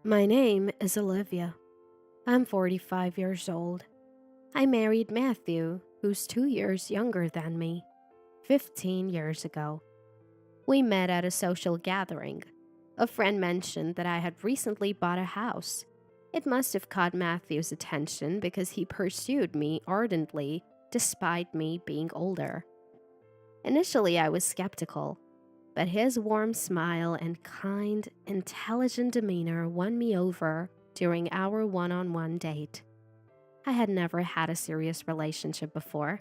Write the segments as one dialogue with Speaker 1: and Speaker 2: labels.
Speaker 1: My name is Olivia. I'm 45 years old. I married Matthew, who's 2 years younger than me, 15 years ago. We met at a social gathering. A friend mentioned that I had recently bought a house. It must have caught Matthew's attention because he pursued me ardently despite me being older. Initially, I was skeptical, but his warm smile and kind, intelligent demeanor won me over during our one on one date. I had never had a serious relationship before,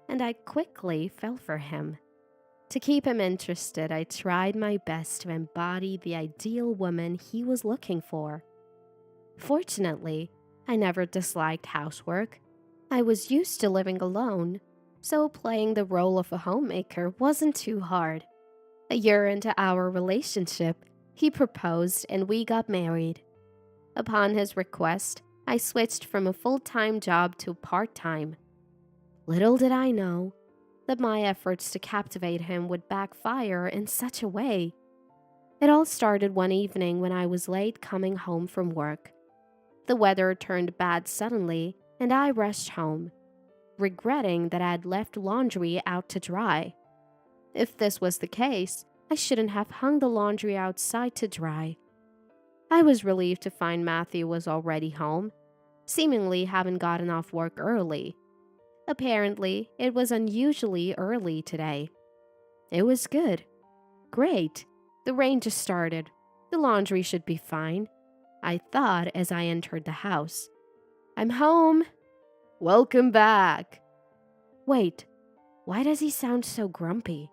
Speaker 1: and I quickly fell for him. To keep him interested, I tried my best to embody the ideal woman he was looking for. Fortunately, I never disliked housework. I was used to living alone, so playing the role of a homemaker wasn't too hard. A year into our relationship, he proposed and we got married. Upon his request, I switched from a full-time job to part-time. Little did I know that my efforts to captivate him would backfire in such a way. It all started one evening when I was late coming home from work. The weather turned bad suddenly, and I rushed home, regretting that I had left laundry out to dry. If this was the case, I shouldn't have hung the laundry outside to dry. I was relieved to find Matthew was already home, seemingly having gotten off work early. Apparently, it was unusually early today. It was good. Great. The rain just started. The laundry should be fine, I thought as I entered the house. I'm home. Welcome back. Wait, why does he sound so grumpy?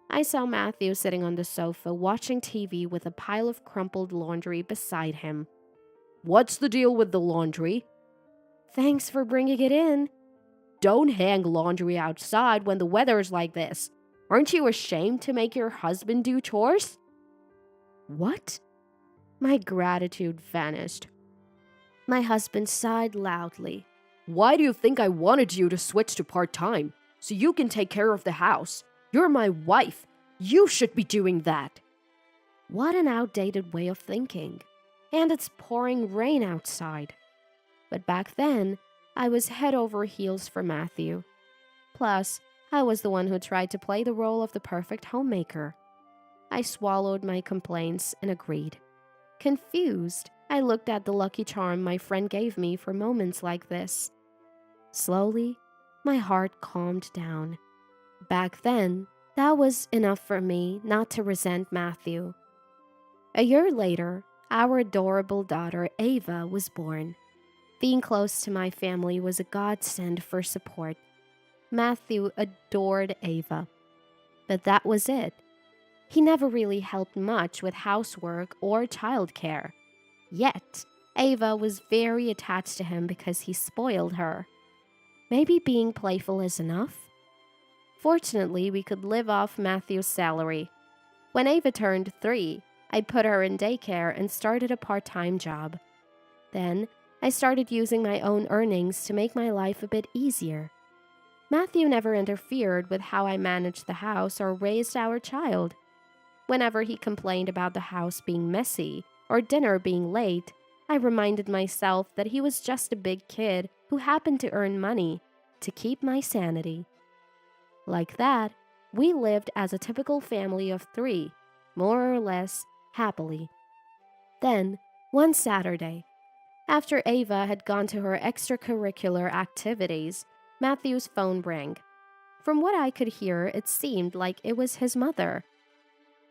Speaker 1: I saw Matthew sitting on the sofa watching TV with a pile of crumpled laundry beside him. What's the deal with the laundry? Thanks for bringing it in. Don't hang laundry outside when the weather's like this. Aren't you ashamed to make your husband do chores? What? My gratitude vanished. My husband sighed loudly. Why do you think I wanted you to switch to part-time? So you can take care of the house. You're my wife. You should be doing that. What an outdated way of thinking. And it's pouring rain outside. But back then, I was head over heels for Matthew. Plus, I was the one who tried to play the role of the perfect homemaker. I swallowed my complaints and agreed. Confused, I looked at the lucky charm my friend gave me for moments like this. Slowly, my heart calmed down. Back then, that was enough for me not to resent Matthew. A year later, our adorable daughter Ava was born. Being close to my family was a godsend for support. Matthew adored Ava. But that was it. He never really helped much with housework or childcare. Yet, Ava was very attached to him because he spoiled her. Maybe being playful is enough? Fortunately, we could live off Matthew's salary. When Ava turned 3, I put her in daycare and started a part-time job. Then, I started using my own earnings to make my life a bit easier. Matthew never interfered with how I managed the house or raised our child. Whenever he complained about the house being messy or dinner being late, I reminded myself that he was just a big kid who happened to earn money to keep my sanity. Like that, we lived as a typical family of 3, more or less happily. Then, one Saturday, after Ava had gone to her extracurricular activities, Matthew's phone rang. From what I could hear, it seemed like it was his mother.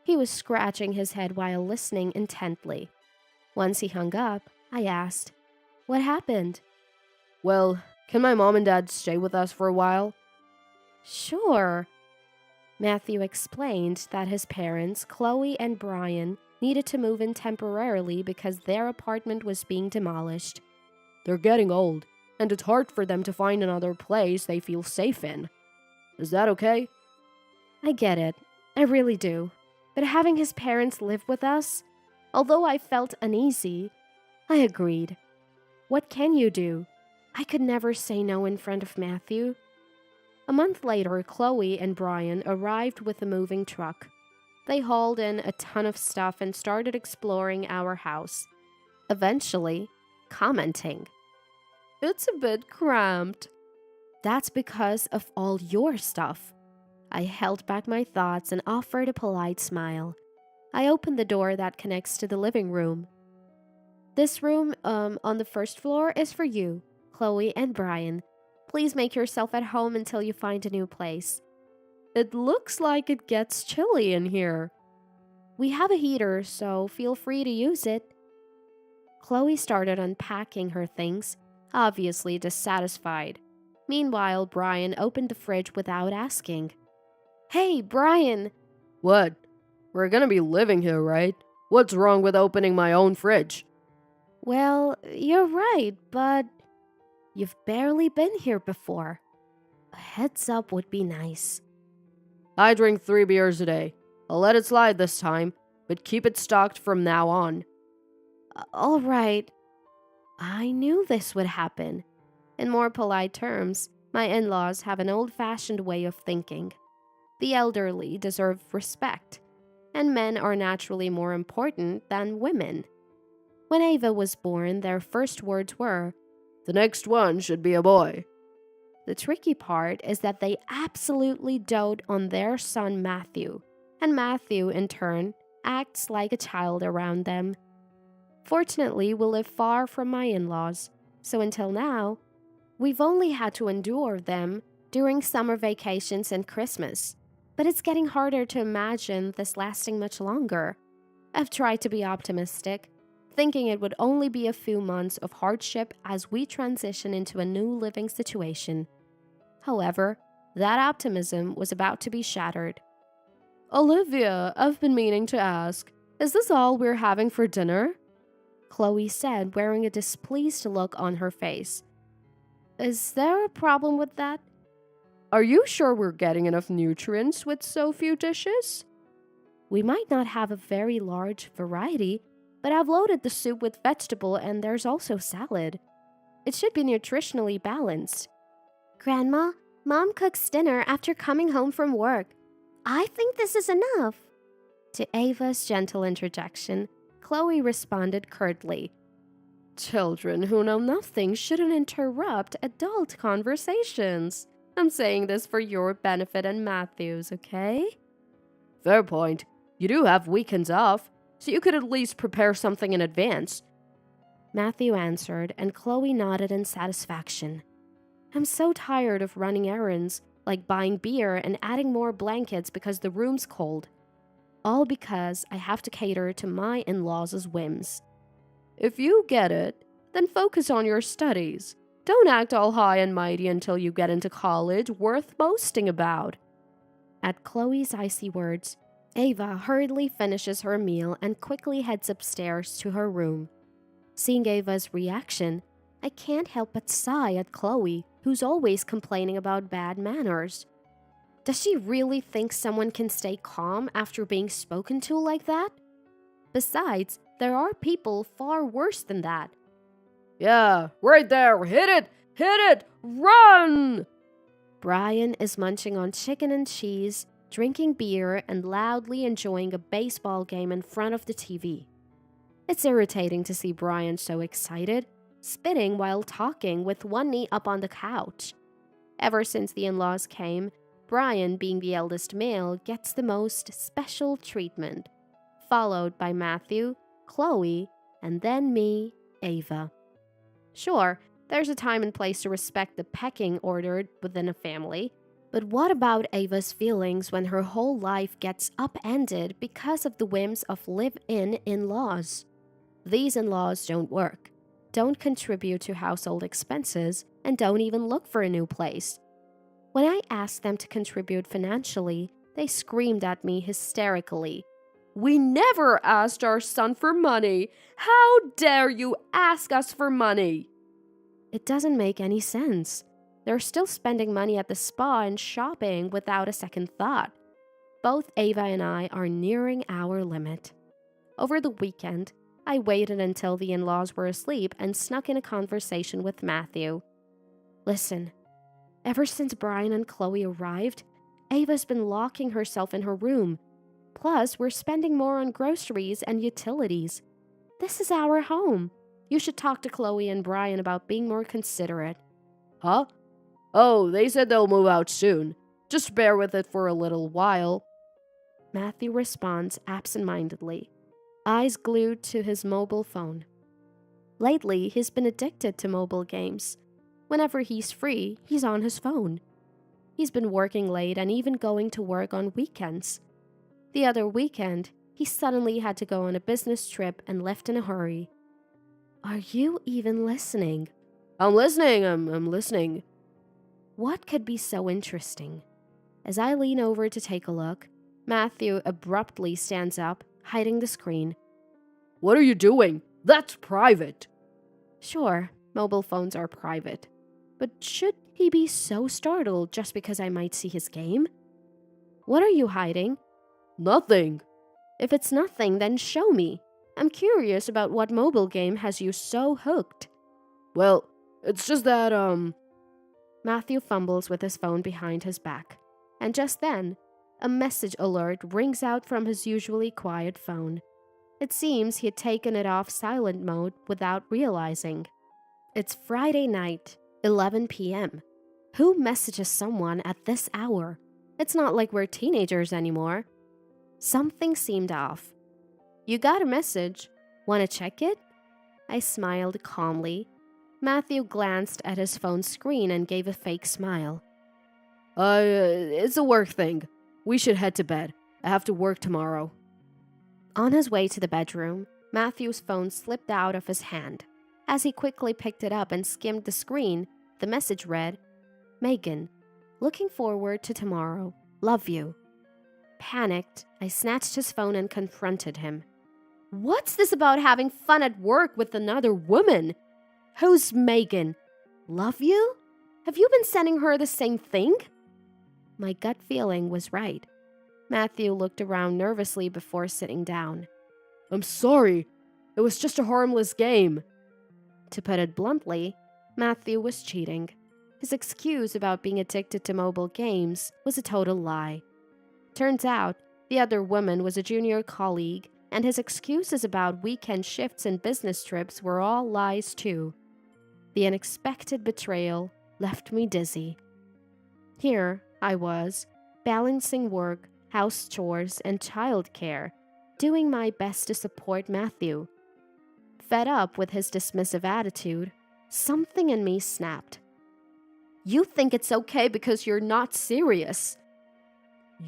Speaker 1: He was scratching his head while listening intently. Once he hung up, I asked, "What happened?" Well, can my mom and dad stay with us for a while? Sure. Matthew explained that his parents, Chloe and Brian, needed to move in temporarily because their apartment was being demolished. They're getting old, and it's hard for them to find another place they feel safe in. Is that okay? I get it. I really do. But having his parents live with us, although I felt uneasy, I agreed. What can you do? I could never say no in front of Matthew. A month later, Chloe and Brian arrived with a moving truck. They hauled in a ton of stuff and started exploring our house. eventually commenting, "It's a bit cramped." "That's because of all your stuff." I held back my thoughts and offered a polite smile. I opened the door that connects to the living room. "This room on the first floor is for you, Chloe and Brian. Please make yourself at home until you find a new place." "It looks like it gets chilly in here." "We have a heater, so feel free to use it." Chloe started unpacking her things, obviously dissatisfied. Meanwhile, Brian opened the fridge without asking. "Hey, Brian!"
Speaker 2: "What? We're gonna be living here, right? What's wrong with opening my own fridge?"
Speaker 1: "Well, you're right, but you've barely been here before. A heads up would be nice."
Speaker 2: "I drink 3 beers a day. I'll let it slide this time, but keep it stocked from now on."
Speaker 1: All right. I knew this would happen. In more polite terms, my in laws have an old fashioned way of thinking. The elderly deserve respect, and men are naturally more important than women. When Ava was born, their first words were,
Speaker 2: "The next one should be a boy."
Speaker 1: The tricky part is that they absolutely dote on their son Matthew, and Matthew, in turn, acts like a child around them. Fortunately, we live far from my in laws, so until now, we've only had to endure them during summer vacations and Christmas. But it's getting harder to imagine this lasting much longer. I've tried to be optimistic, thinking it would only be a few months of hardship as we transition into a new living situation. However, that optimism was about to be shattered.
Speaker 2: "Olivia, I've been meaning to ask, is this all we're having for dinner?"
Speaker 1: Chloe said, wearing a displeased look on her face. "Is there a problem with that?"
Speaker 2: "Are you sure we're getting enough nutrients with so few dishes?"
Speaker 1: "We might not have a very large variety, but I've loaded the soup with vegetable and there's also salad. It should be nutritionally balanced." "Grandma, Mom cooks dinner after coming home from work. I think this is enough." To Ava's gentle interjection, Chloe responded curtly,
Speaker 2: "Children who know nothing shouldn't interrupt adult conversations. I'm saying this for your benefit and Matthew's, okay?" "Fair point. You do have weekends off, so you could at least prepare something in advance."
Speaker 1: Matthew answered, and Chloe nodded in satisfaction. "I'm so tired of running errands, like buying beer and adding more blankets because the room's cold. All because I have to cater to my in-laws' whims."
Speaker 2: "If you get it, then focus on your studies. Don't act all high and mighty until you get into college worth boasting about."
Speaker 1: At Chloe's icy words, Ava hurriedly finishes her meal and quickly heads upstairs to her room. Seeing Ava's reaction, I can't help but sigh at Chloe, who's always complaining about bad manners. Does she really think someone can stay calm after being spoken to like that? Besides, there are people far worse than that.
Speaker 2: "Yeah, right there. Hit it! Hit it! Run!"
Speaker 1: Brian is munching on chicken and cheese, drinking beer, and loudly enjoying a baseball game in front of the TV. It's irritating to see Brian so excited, spitting while talking with one knee up on the couch. Ever since the in-laws came, Brian, being the eldest male, gets the most special treatment, followed by Matthew, Chloe, and then me, Ava. Sure, there's a time and place to respect the pecking order within a family, but what about Ava's feelings when her whole life gets upended because of the whims of live-in in-laws? These in-laws don't work, don't contribute to household expenses, and don't even look for a new place. When I asked them to contribute financially, they screamed at me hysterically.
Speaker 2: "We never asked our son for money. How dare you ask us for money?"
Speaker 1: It doesn't make any sense. They're still spending money at the spa and shopping without a second thought. Both Ava and I are nearing our limit. Over the weekend, I waited until the in-laws were asleep and snuck in a conversation with Matthew. "Listen, ever since Brian and Chloe arrived, Ava's been locking herself in her room. Plus, we're spending more on groceries and utilities. This is our home. You should talk to Chloe and Brian about being more considerate.
Speaker 2: Huh? Oh, they said they'll move out soon. Just bear with it for a little while.
Speaker 1: Matthew responds absent-mindedly, eyes glued to his mobile phone. Lately, he's been addicted to mobile games. Whenever he's free, he's on his phone. He's been working late and even going to work on weekends. The other weekend, he suddenly had to go on a business trip and left in a hurry. Are you even listening?
Speaker 2: I'm listening, I'm listening.
Speaker 1: What could be so interesting? As I lean over to take a look, Matthew abruptly stands up, hiding the screen.
Speaker 2: What are you doing? That's private.
Speaker 1: Sure, mobile phones are private. But should he be so startled just because I might see his game? What are you hiding?
Speaker 2: Nothing.
Speaker 1: If it's nothing, then show me. I'm curious about what mobile game has you so hooked.
Speaker 2: Well, it's just that,
Speaker 1: Matthew fumbles with his phone behind his back. And just then, a message alert rings out from his usually quiet phone. It seems he had taken it off silent mode without realizing. It's Friday night, 11 p.m. Who messages someone at this hour? It's not like we're teenagers anymore. Something seemed off. You got a message. Want to check it? I smiled calmly. Matthew glanced at his phone screen and gave a fake smile.
Speaker 2: It's a work thing. We should head to bed. I have to work tomorrow.
Speaker 1: On his way to the bedroom, Matthew's phone slipped out of his hand. As he quickly picked it up and skimmed the screen, the message read, Megan, looking forward to tomorrow. Love you. Panicked, I snatched his phone and confronted him. What's this about having fun at work with another woman? Who's Megan? Love you? Have you been sending her the same thing? My gut feeling was right. Matthew looked around nervously before sitting down.
Speaker 2: I'm sorry. It was just a harmless game.
Speaker 1: To put it bluntly, Matthew was cheating. His excuse about being addicted to mobile games was a total lie. Turns out, the other woman was a junior colleague, and his excuses about weekend shifts and business trips were all lies too. The unexpected betrayal left me dizzy. Here I was, balancing work, house chores, and childcare, doing my best to support Matthew. Fed up with his dismissive attitude, something in me snapped. You think it's okay because you're not serious.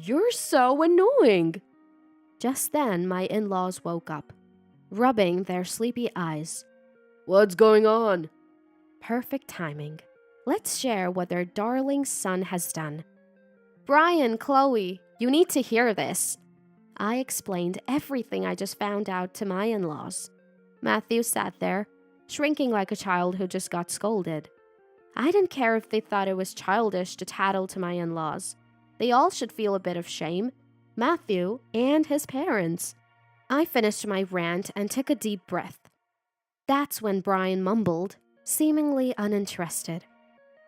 Speaker 2: You're so annoying.
Speaker 1: Just then, my in-laws woke up, rubbing their sleepy eyes.
Speaker 2: What's going on?
Speaker 1: Perfect timing. Let's share what their darling son has done. Brian, Chloe, you need to hear this. I explained everything I just found out to my in-laws. Matthew sat there, shrinking like a child who just got scolded. I didn't care if they thought it was childish to tattle to my in-laws. They all should feel a bit of shame. Matthew and his parents. I finished my rant and took a deep breath. That's when Brian mumbled, seemingly uninterested.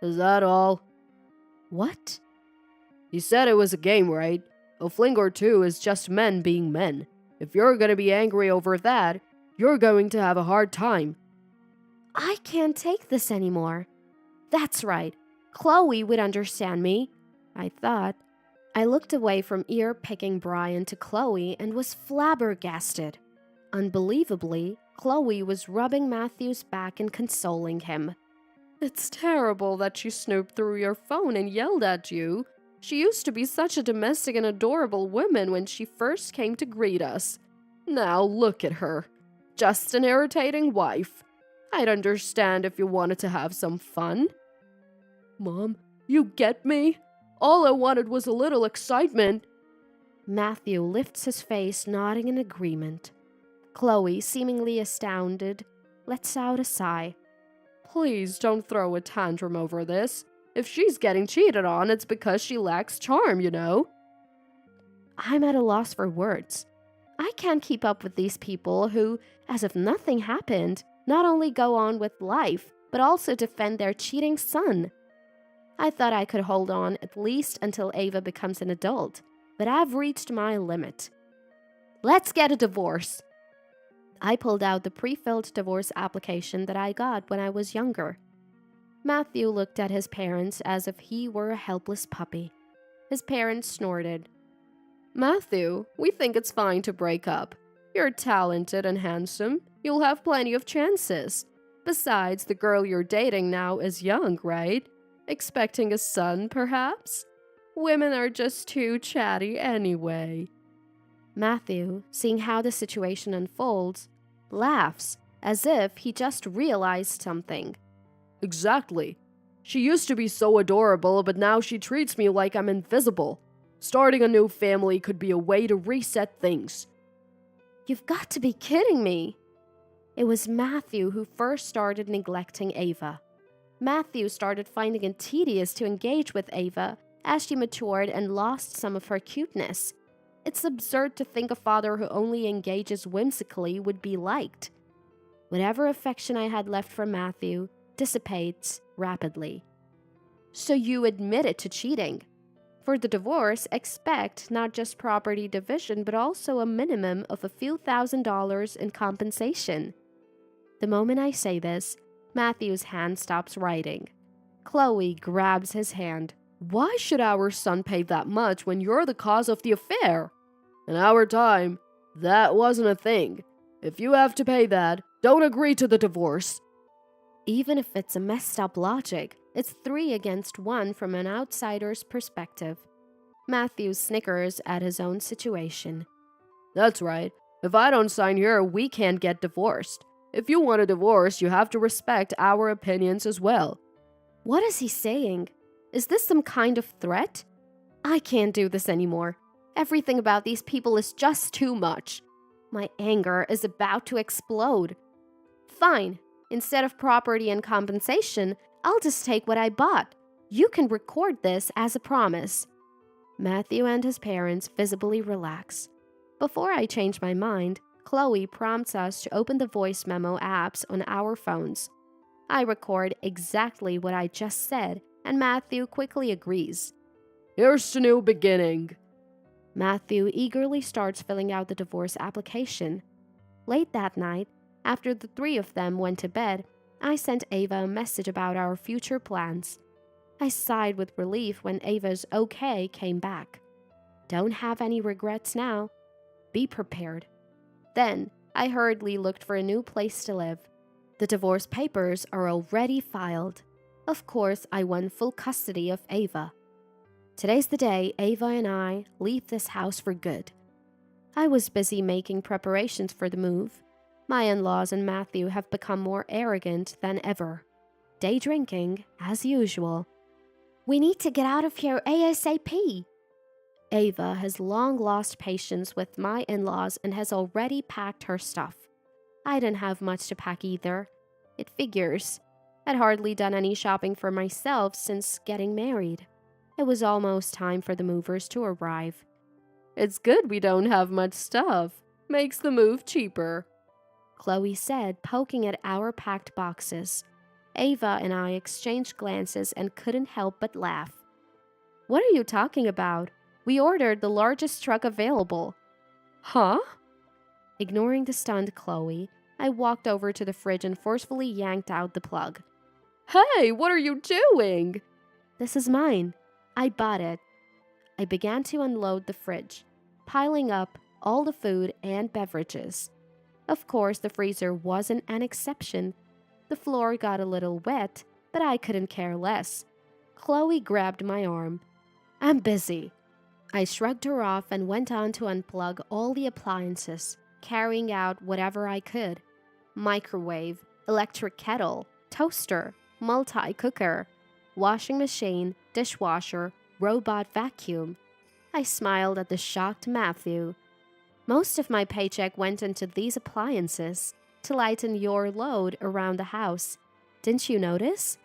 Speaker 2: Is that all?
Speaker 1: What?
Speaker 2: You said it was a game, right? A fling or two is just men being men. If you're gonna be angry over that, you're going to have a hard time.
Speaker 1: I can't take this anymore. That's right. Chloe would understand me, I thought. I looked away from ear-picking Brian to Chloe and was flabbergasted. Unbelievably, Chloe was rubbing Matthew's back and consoling him.
Speaker 2: It's terrible that she snooped through your phone and yelled at you. She used to be such a domestic and adorable woman when she first came to greet us. Now look at her. Just an irritating wife. I'd understand if you wanted to have some fun. Mom, you get me? All I wanted was a little excitement.
Speaker 1: Matthew lifts his face, nodding in agreement. Chloe, seemingly astounded, lets out a sigh.
Speaker 2: Please don't throw a tantrum over this. If she's getting cheated on, it's because she lacks charm, you know.
Speaker 1: I'm at a loss for words. I can't keep up with these people who, as if nothing happened, not only go on with life, but also defend their cheating son. I thought I could hold on at least until Ava becomes an adult, but I've reached my limit. Let's get a divorce. I pulled out the pre-filled divorce application that I got when I was younger. Matthew looked at his parents as if he were a helpless puppy. His parents snorted.
Speaker 2: Matthew, we think it's fine to break up. You're talented and handsome. You'll have plenty of chances. Besides, the girl you're dating now is young, right? Expecting a son, perhaps? Women are just too chatty anyway.
Speaker 1: Matthew, seeing how the situation unfolds, laughs as if he just realized something.
Speaker 2: Exactly. She used to be so adorable, but now she treats me like I'm invisible. Starting a new family could be a way to reset things.
Speaker 1: You've got to be kidding me. It was Matthew who first started neglecting Ava. Matthew started finding it tedious to engage with Ava as she matured and lost some of her cuteness. It's absurd to think a father who only engages whimsically would be liked. Whatever affection I had left for Matthew dissipates rapidly. So you admitted to cheating. For the divorce, expect not just property division, but also a minimum of a few $1,000s in compensation. The moment I say this, Matthew's hand stops writing. Chloe grabs his hand.
Speaker 2: Why should our son pay that much when you're the cause of the affair? In our time, that wasn't a thing. If you have to pay that, don't agree to the divorce.
Speaker 1: Even if it's a messed up logic, it's 3 against 1 from an outsider's perspective. Matthew snickers at his own situation.
Speaker 2: That's right. If I don't sign here, we can't get divorced. If you want a divorce, you have to respect our opinions as well.
Speaker 1: What is he saying? Is this some kind of threat? I can't do this anymore. Everything about these people is just too much. My anger is about to explode. Fine. Instead of property and compensation, I'll just take what I bought. You can record this as a promise. Matthew and his parents visibly relax. Before I change my mind, Chloe prompts us to open the voice memo apps on our phones. I record exactly what I just said, and Matthew quickly agrees.
Speaker 2: Here's to new beginning.
Speaker 1: Matthew eagerly starts filling out the divorce application. Late that night, after the 3 of them went to bed, I sent Ava a message about our future plans. I sighed with relief when Ava's okay came back. Don't have any regrets now. Be prepared. Then, I hurriedly looked for a new place to live. The divorce papers are already filed. Of course, I won full custody of Ava. Today's the day Ava and I leave this house for good. I was busy making preparations for the move. My in-laws and Matthew have become more arrogant than ever. Day drinking, as usual. We need to get out of here ASAP. Ava has long lost patience with my in-laws and has already packed her stuff. I didn't have much to pack either. It figures. I'd hardly done any shopping for myself since getting married. It was almost time for the movers to arrive.
Speaker 2: It's good we don't have much stuff. Makes the move cheaper,
Speaker 1: Chloe said, poking at our packed boxes. Ava and I exchanged glances and couldn't help but laugh. What are you talking about? We ordered the largest truck available.
Speaker 2: Huh?
Speaker 1: Ignoring the stunned Chloe, I walked over to the fridge and forcefully yanked out the plug.
Speaker 2: Hey, what are you doing?
Speaker 1: This is mine. I bought it. I began to unload the fridge, piling up all the food and beverages. Of course, the freezer wasn't an exception. The floor got a little wet, but I couldn't care less. Chloe grabbed my arm. I'm busy. I shrugged her off and went on to unplug all the appliances, carrying out whatever I could. Microwave, electric kettle, toaster, multi-cooker, washing machine, dishwasher, robot vacuum. I smiled at the shocked Matthew. Most of my paycheck went into these appliances to lighten your load around the house. Didn't you notice?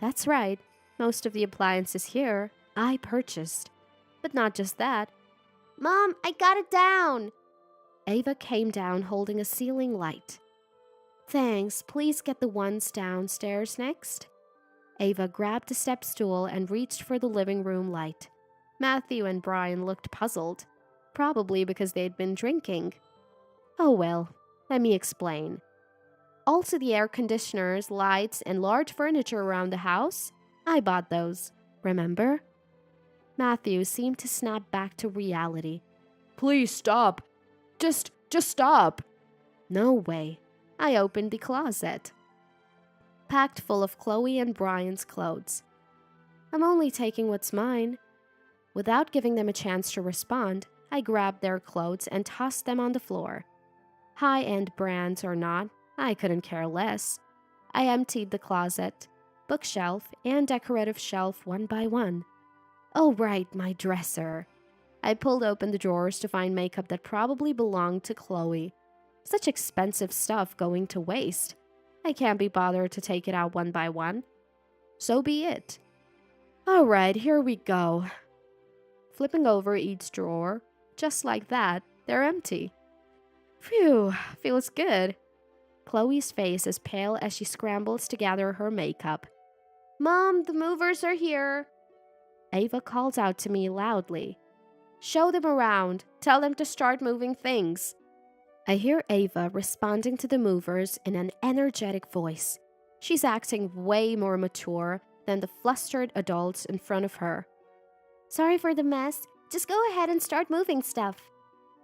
Speaker 1: That's right. Most of the appliances here I purchased. But not just that. Mom, I got it down! Ava came down holding a ceiling light. Thanks, please get the ones downstairs next. Ava grabbed a step stool and reached for the living room light. Matthew and Brian looked puzzled, probably because they'd been drinking. Oh well, Let me explain. Also, the air conditioners, lights, and large furniture around the house. I bought those. Remember? Matthew seemed to snap back to reality.
Speaker 2: Please stop. Just stop.
Speaker 1: No way. I opened the closet, packed full of Chloe and Brian's clothes. I'm only taking what's mine. Without giving them a chance to respond, I grabbed their clothes and tossed them on the floor. High-end brands or not, I couldn't care less. I emptied the closet, bookshelf, and decorative shelf one by one. Oh right, my dresser. I pulled open the drawers to find makeup that probably belonged to Chloe. Such expensive stuff going to waste. I can't be bothered to take it out one by one. So be it. All right, here we go. Flipping over each drawer, just like that, they're empty. Phew, feels good. Chloe's face is pale as she scrambles to gather her makeup. Mom, the movers are here. Ava calls out to me loudly. Show them around. Tell them to start moving things. I hear Ava responding to the movers in an energetic voice. She's acting way more mature than the flustered adults in front of her. Sorry for the mess. Just go ahead and start moving stuff.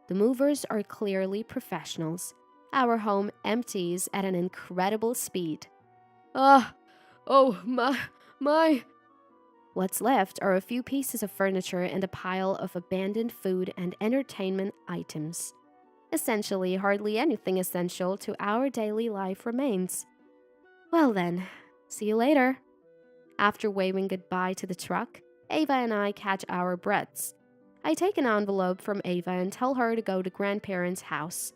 Speaker 1: The movers are clearly professionals. Our home empties at an incredible speed.
Speaker 2: My.
Speaker 1: What's left are a few pieces of furniture and a pile of abandoned food and entertainment items. Essentially, hardly anything essential to our daily life remains. Well then, see you later. After waving goodbye to the truck, Ava and I catch our breaths. I take an envelope from Ava and tell her to go to grandparents' house.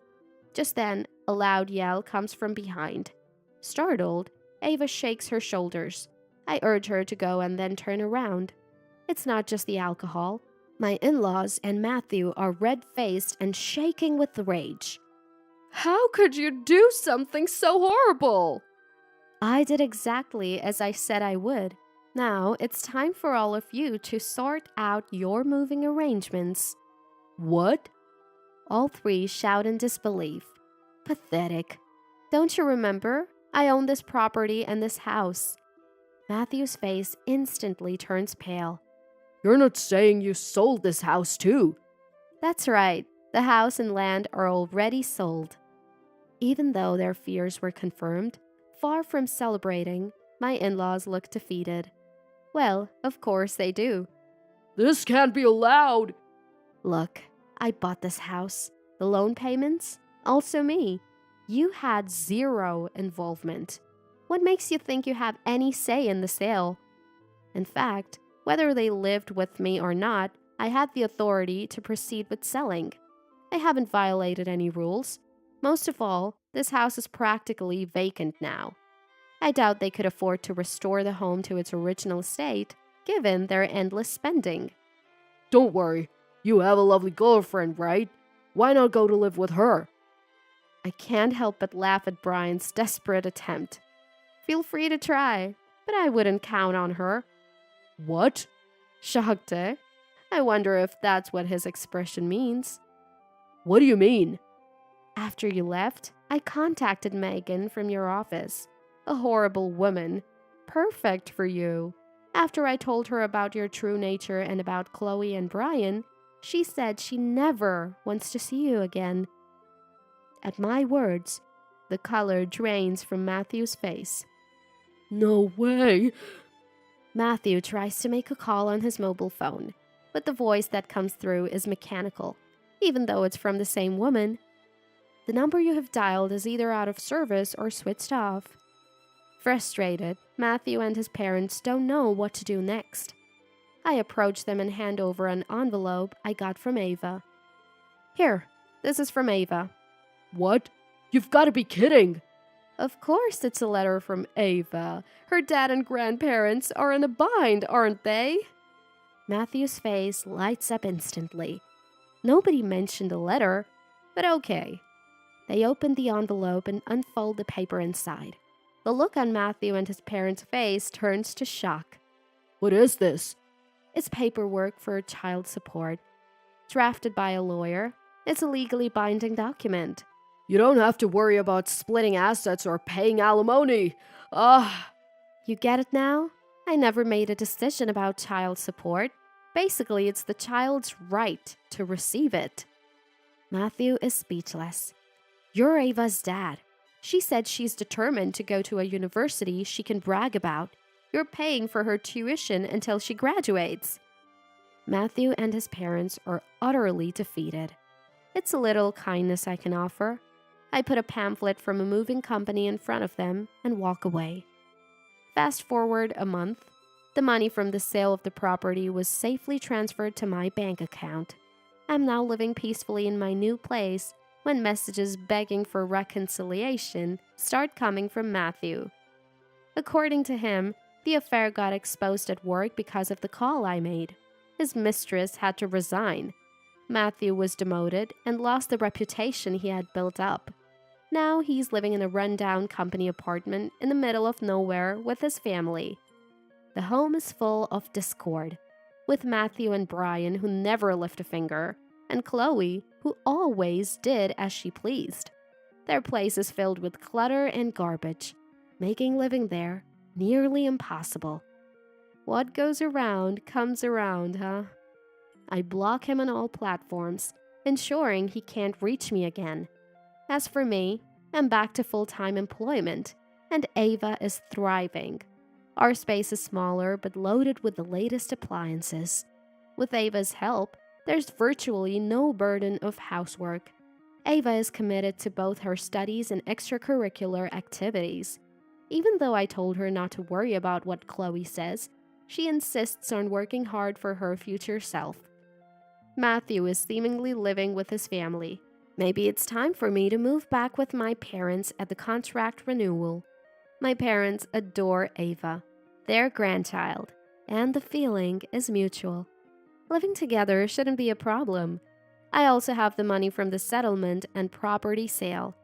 Speaker 1: Just then, a loud yell comes from behind. Startled, Ava shakes her shoulders. I urge her to go and then turn around. It's not just the alcohol. My in-laws and Matthew are red-faced and shaking with rage.
Speaker 2: How could you do something so horrible?
Speaker 1: I did exactly as I said I would. Now it's time for all of you to sort out your moving arrangements.
Speaker 2: What?
Speaker 1: All three shout in disbelief. Pathetic. Don't you remember? I own this property and this house. Matthew's face instantly turns pale.
Speaker 2: You're not saying you sold this house too?
Speaker 1: That's right. The house and land are already sold. Even though their fears were confirmed, far from celebrating, my in-laws looked defeated. Well, of course they do.
Speaker 2: This can't be allowed.
Speaker 1: Look, I bought this house. The loan payments? Also me. You had zero involvement. What makes you think you have any say in the sale? In fact, whether they lived with me or not, I had the authority to proceed with selling. I haven't violated any rules. Most of all, this house is practically vacant now. I doubt they could afford to restore the home to its original state, given their endless spending.
Speaker 2: Don't worry, you have a lovely girlfriend, right? Why not go to live with her?
Speaker 1: I can't help but laugh at Brian's desperate attempt. Feel free to try, but I wouldn't count on her.
Speaker 2: What?
Speaker 1: Shocked, eh? I wonder if that's what his expression means.
Speaker 2: What do you mean?
Speaker 1: After you left, I contacted Megan from your office. A horrible woman. Perfect for you. After I told her about your true nature and about Chloe and Brian, she said she never wants to see you again. At my words, the color drains from Matthew's face.
Speaker 2: No way.
Speaker 1: Matthew tries to make a call on his mobile phone, but the voice that comes through is mechanical, even though it's from the same woman. The number you have dialed is either out of service or switched off. Frustrated, Matthew and his parents don't know what to do next. I approach them and hand over an envelope I got from Ava. Here, this is from Ava.
Speaker 2: What? You've got to be kidding.
Speaker 1: Of course it's a letter from Ava. Her dad and grandparents are in a bind, aren't they? Matthew's face lights up instantly. Nobody mentioned a letter, but okay. They open the envelope and unfold the paper inside. The look on Matthew and his parents' face turns to shock.
Speaker 2: What is this?
Speaker 1: It's paperwork for child support. Drafted by a lawyer, it's a legally binding document.
Speaker 2: You don't have to worry about splitting assets or paying alimony. Ah,
Speaker 1: You get it now? I never made a decision about child support. Basically, it's the child's right to receive it. Matthew is speechless. You're Ava's dad. She said she's determined to go to a university she can brag about. You're paying for her tuition until she graduates. Matthew and his parents are utterly defeated. It's a little kindness I can offer. I put a pamphlet from a moving company in front of them and walk away. Fast forward a month. The money from the sale of the property was safely transferred to my bank account. I'm now living peacefully in my new place when messages begging for reconciliation start coming from Matthew. According to him, the affair got exposed at work because of the call I made. His mistress had to resign. Matthew was demoted and lost the reputation he had built up. Now he's living in a rundown company apartment in the middle of nowhere with his family. The home is full of discord, with Matthew and Brian who never lift a finger, and Chloe who always did as she pleased. Their place is filled with clutter and garbage, making living there nearly impossible. What goes around comes around, huh? I block him on all platforms, ensuring he can't reach me again. As for me, I'm back to full-time employment, and Ava is thriving. Our space is smaller but loaded with the latest appliances. With Ava's help, there's virtually no burden of housework. Ava is committed to both her studies and extracurricular activities. Even though I told her not to worry about what Chloe says, she insists on working hard for her future self. Matthew is seemingly living with his family. Maybe it's time for me to move back with my parents at the contract renewal. My parents adore Ava, their grandchild, and the feeling is mutual. Living together shouldn't be a problem. I also have the money from the settlement and property sale.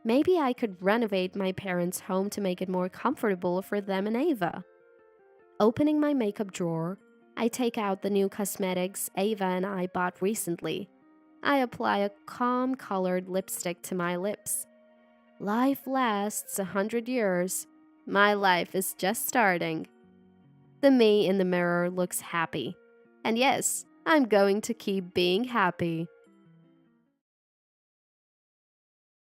Speaker 1: Maybe I could renovate my parents' home to make it more comfortable for them and Ava. Opening my makeup drawer, I take out the new cosmetics Ava and I bought recently. I apply a calm-colored lipstick to my lips. Life lasts 100 years. My life is just starting. The me in the mirror looks happy. And yes, I'm going to keep being happy.